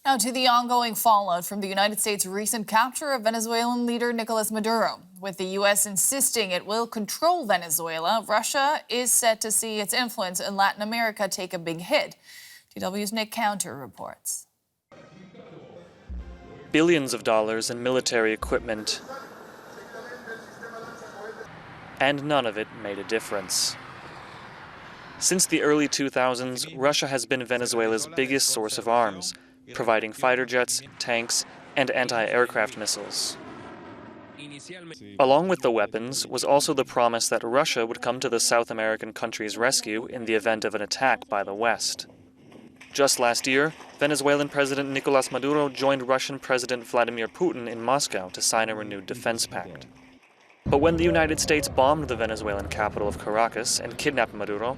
Now to the ongoing fallout from the United States' recent capture of Venezuelan leader Nicolas Maduro. With the U.S. insisting it will control Venezuela, Russia is set to see its influence in Latin America take a big hit. DW's Nick Counter reports. Billions of dollars in military equipment, and none of it made a difference. Since the early 2000s, Russia has been Venezuela's biggest source of arms, providing fighter jets, tanks, and anti-aircraft missiles. Along with the weapons was also the promise that Russia would come to the South American country's rescue in the event of an attack by the West. Just last year, Venezuelan President Nicolas Maduro joined Russian President Vladimir Putin in Moscow to sign a renewed defense pact. But when the United States bombed the Venezuelan capital of Caracas and kidnapped Maduro,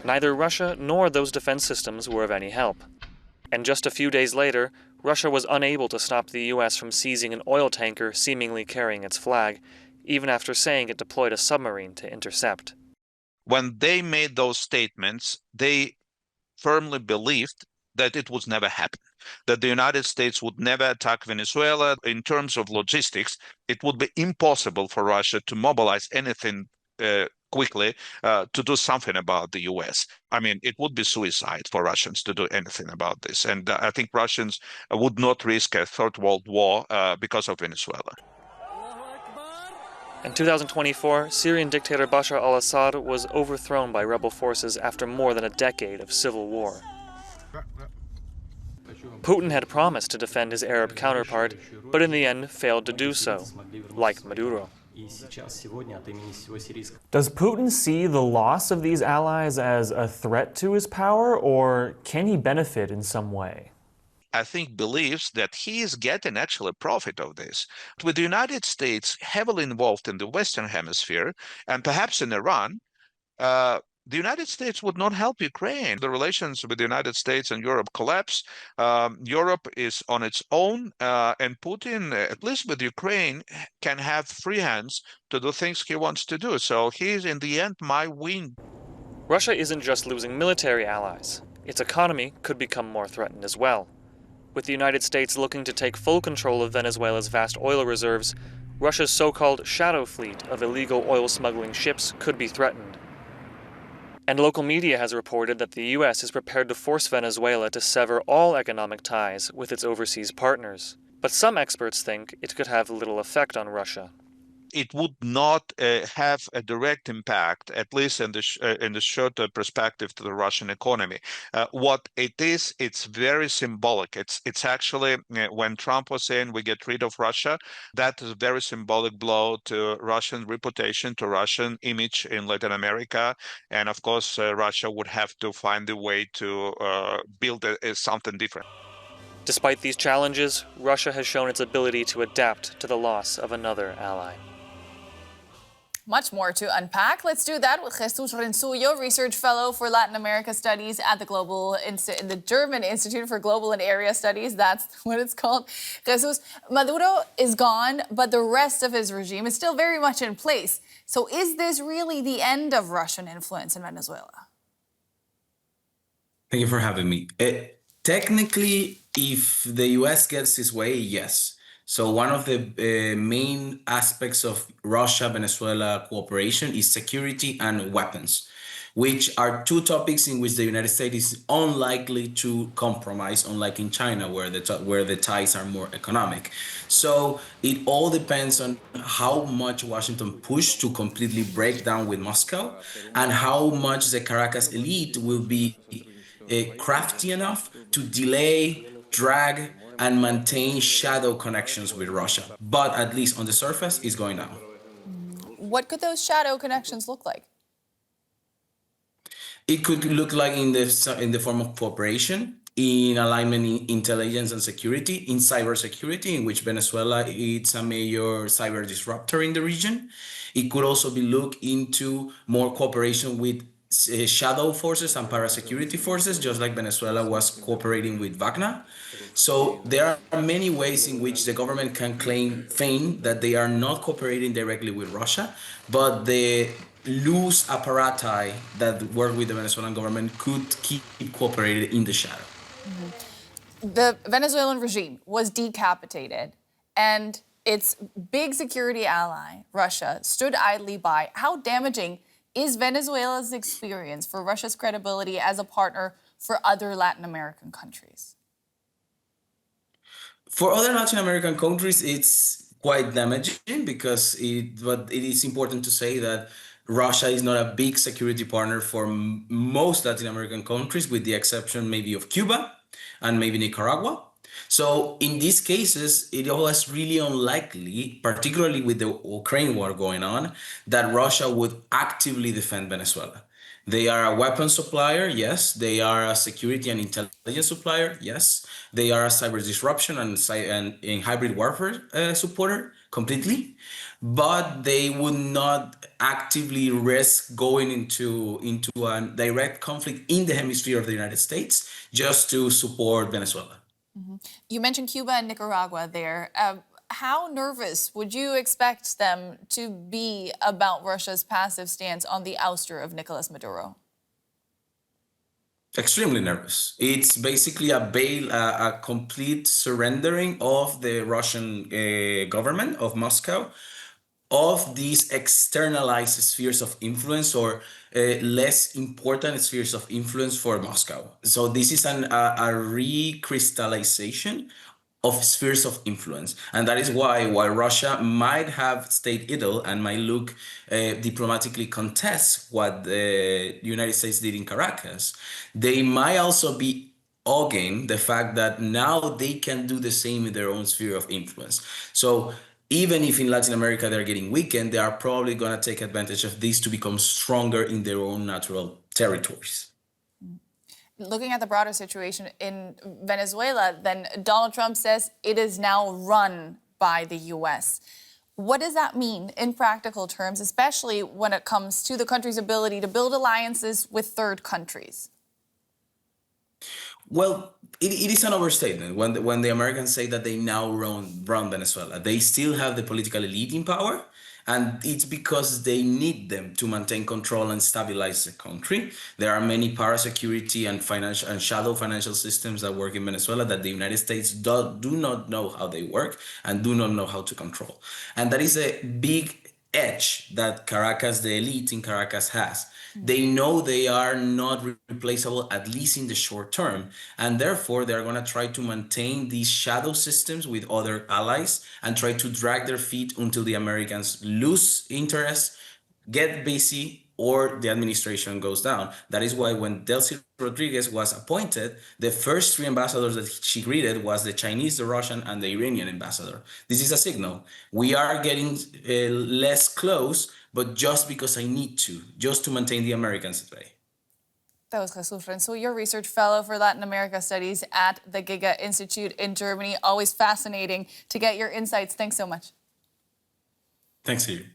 neither Russia nor those defense systems were of any help. And just a few days later, Russia was unable to stop the U.S. from seizing an oil tanker seemingly carrying its flag, even after saying it deployed a submarine to intercept. When they made those statements, they firmly believed that it would never happen, that the United States would never attack Venezuela. In terms of logistics, it would be impossible for Russia to mobilize anything quickly to do something about the U.S. I mean, it would be suicide for Russians to do anything about this. And I think Russians would not risk a third world war because of Venezuela. In 2024, Syrian dictator Bashar al-Assad was overthrown by rebel forces after more than a decade of civil war. Putin had promised to defend his Arab counterpart, but in the end failed to do so, like Maduro. Does Putin see the loss of these allies as a threat to his power, or can he benefit in some way? I think believes that he is getting actually profit of this. With the United States heavily involved in the Western Hemisphere and perhaps in Iran, the United States would not help Ukraine. The relations with the United States and Europe collapse. Europe is on its own, and Putin, at least with Ukraine, can have free hands to do things he wants to do. So he's, in the end, might win. Russia isn't just losing military allies. Its economy could become more threatened as well. With the United States looking to take full control of Venezuela's vast oil reserves, Russia's so-called shadow fleet of illegal oil smuggling ships could be threatened. And local media has reported that the U.S. is prepared to force Venezuela to sever all economic ties with its overseas partners. But some experts think it could have little effect on Russia. It would not have a direct impact, at least in the shorter perspective, to the Russian economy. What it is, it's very symbolic. It's actually, when Trump was saying we get rid of Russia, that is a very symbolic blow to Russian reputation, to Russian image in Latin America. And of course, Russia would have to find a way to build something different. Despite these challenges, Russia has shown its ability to adapt to the loss of another ally. Much more to unpack. Let's do that with Jesús Renzullo, Research Fellow for Latin America Studies at the German Institute for Global and Area Studies. That's what it's called. Jesús, Maduro is gone, but the rest of his regime is still very much in place. So is this really the end of Russian influence in Venezuela? Thank you for having me. Technically, if the U.S. gets its way, yes. So one of the main aspects of Russia-Venezuela cooperation is security and weapons, which are two topics in which the United States is unlikely to compromise, unlike in China, where the ties are more economic. So it all depends on how much Washington pushed to completely break down with Moscow, and how much the Caracas elite will be crafty enough to delay, drag, and maintain shadow connections with Russia. But at least on the surface, it's going down. What could those shadow connections look like? It could look like in the form of cooperation, in alignment in intelligence and security, in cybersecurity, in which Venezuela is a major cyber disruptor in the region. It could also be looked into more cooperation with shadow forces and parasecurity forces, just like Venezuela was cooperating with Wagner. So there are many ways in which the government can feign that they are not cooperating directly with Russia, but the loose apparati that work with the Venezuelan government could keep cooperating in the shadow. The Venezuelan regime was decapitated, and its big security ally, Russia, stood idly by. How damaging is Venezuela's experience for Russia's credibility as a partner for other Latin American countries? For other Latin American countries, it's quite damaging because but it is important to say that Russia is not a big security partner for most Latin American countries, with the exception maybe of Cuba and maybe Nicaragua. So in these cases, it was really unlikely, particularly with the Ukraine war going on, that Russia would actively defend Venezuela. They are a weapon supplier, yes. They are a security and intelligence supplier, yes. They are a cyber disruption and in hybrid warfare supporter completely, but they would not actively risk going into a direct conflict in the hemisphere of the United States just to support Venezuela. You mentioned Cuba and Nicaragua there. How nervous would you expect them to be about Russia's passive stance on the ouster of Nicolas Maduro? Extremely nervous. It's basically a complete surrendering of the Russian government of Moscow of these externalized spheres of influence, or less important spheres of influence for Moscow. So this is a recrystallization of spheres of influence. And that is why, while Russia might have stayed idle and might look diplomatically contest what the United States did in Caracas, they might also be again the fact that now they can do the same in their own sphere of influence. So even if in Latin America they're getting weakened, they are probably going to take advantage of this to become stronger in their own natural territories. Looking at the broader situation in Venezuela, then Donald Trump says it is now run by the U.S. What does that mean in practical terms, especially when it comes to the country's ability to build alliances with third countries? Well, it is an overstatement when the Americans say that they now run Venezuela. They still have the political elite in power, and it's because they need them to maintain control and stabilize the country. There are many parasecurity and financial and shadow financial systems that work in Venezuela that the United States do not know how they work and do not know how to control. And that is a big edge that Caracas, the elite in Caracas, has. They know they are not replaceable, at least in the short term, and therefore they're going to try to maintain these shadow systems with other allies and try to drag their feet until the Americans lose interest, get busy, or the administration goes down. That is why when Delcy Rodriguez was appointed, the first three ambassadors that she greeted was the Chinese, the Russian, and the Iranian ambassador. This is a signal. We are getting less close, but just because I need to, just to maintain the Americans at bay. That was Jesús Renzullo, your research fellow for Latin America Studies at the GIGA Institute in Germany. Always fascinating to get your insights. Thanks so much. Thanks to you.